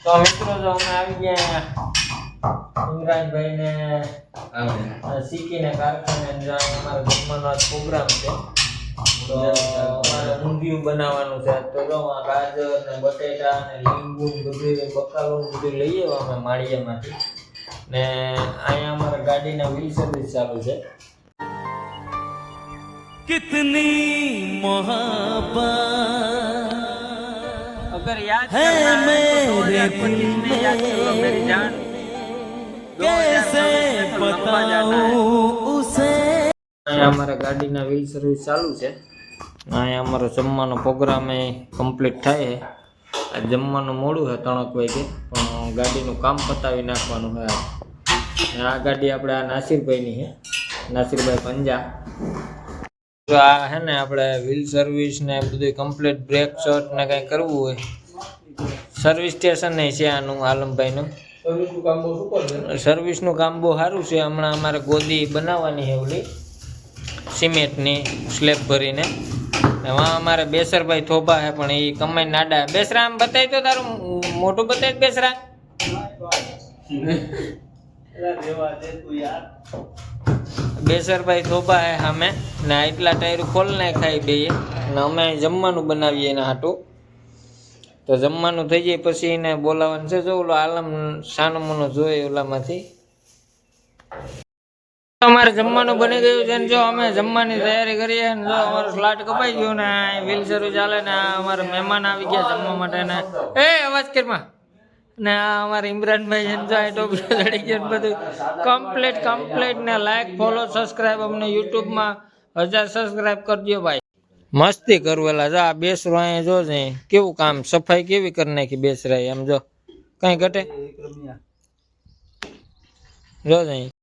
તો મિત્રો જો અમે આવી ગયા ઇમરાનભાઈ ને શીખીને કારખાને અમારો જમવાનો આજ પ્રોગ્રામ છે. તો અમારે ઊંધિયું બનાવવાનું છે. તો જો આ ગાજર ને બટેટા ને લીંબુ બધું બકાલું બધું લઈ આવ્યા અમે માળિયામાંથી ને અહીંયા અમારા ગાડીના વ્હીલ સર્વિસ ચાલુ છે. कितनी मोहब्बत अगर याद है मेरे दिल मेरी जान कैसे बताऊं उसे. અહીંયા અમારા ગાડીના વ્હીલ સર્વિસ ચાલુ છે. અહીંયા અમારો જમવાનો પ્રોગ્રામ એ કમ્પ્લીટ થાય છે. આ જમવાનું મોડું છે 3 વાગે, પણ ગાડીનું કામ પતાવી નાખવાનું છે. આ ગાડી આપણે આ નાસિરભાઈની છે, નાસિરભાઈ પંજા. તો આ હે ને આપણે વ્હીલ સર્વિસ ને બધું કમ્પ્લીટ બ્રેક શોટ ને કંઈ કરવું હોય સર્વિસ સ્ટેશન નહીં છે આનું આલમભાઈનું. સર્વિસનું કામ બહુ સારું છે. હમણાં અમારે ગોદી બનાવવાની છે ઓલી સિમેન્ટની સ્લેબ ભરીને. એમાં અમારે બેસરભાઈ થોભા છે પણ એ કમાઈ નાડા. બેસરા આમ બતાવી તો તારું મોટું બતાવી બેસરા. બેસરભાઈ થોભા હે સામે ને એટલા ટાયર ખોલ નાખાય બે ને અમે જમવાનું બનાવીએ એના હાટું. તો જમવાનું થઈ જાય પછી એને બોલાવવાનું છે. જો ઓલો આલમ સાનુમનો જોઈએ ઓલામાંથી. અમારે જમવાનું બની ગયું છે ને જો અમે જમવાની તૈયારી કરીએ ને જો અમારો સ્લાટ કપાઈ ગયો ને વ્હીલ સર્વિસ ચાલે ને અમારા મહેમાન આવી ગયા જમવા માટે ને એ અવાજ કરમાં ને આ અમારા ઇમરાનભાઈ છે ને જો ટોપી ચડી ગયો બધું કમ્પ્લીટ ને લાઈક ફોલો સબસ્ક્રાઈબ અમને યુટ્યુબમાં 1000 સબસ્ક્રાઈબ કરજો ભાઈ. મસ્તી કરવેલા જો આ બેસરો અહીંયા જો છે કેવું કામ સફાઈ કેવી કરી નાખી બેસરાય એમ જો કઈ ઘટે જો અહીં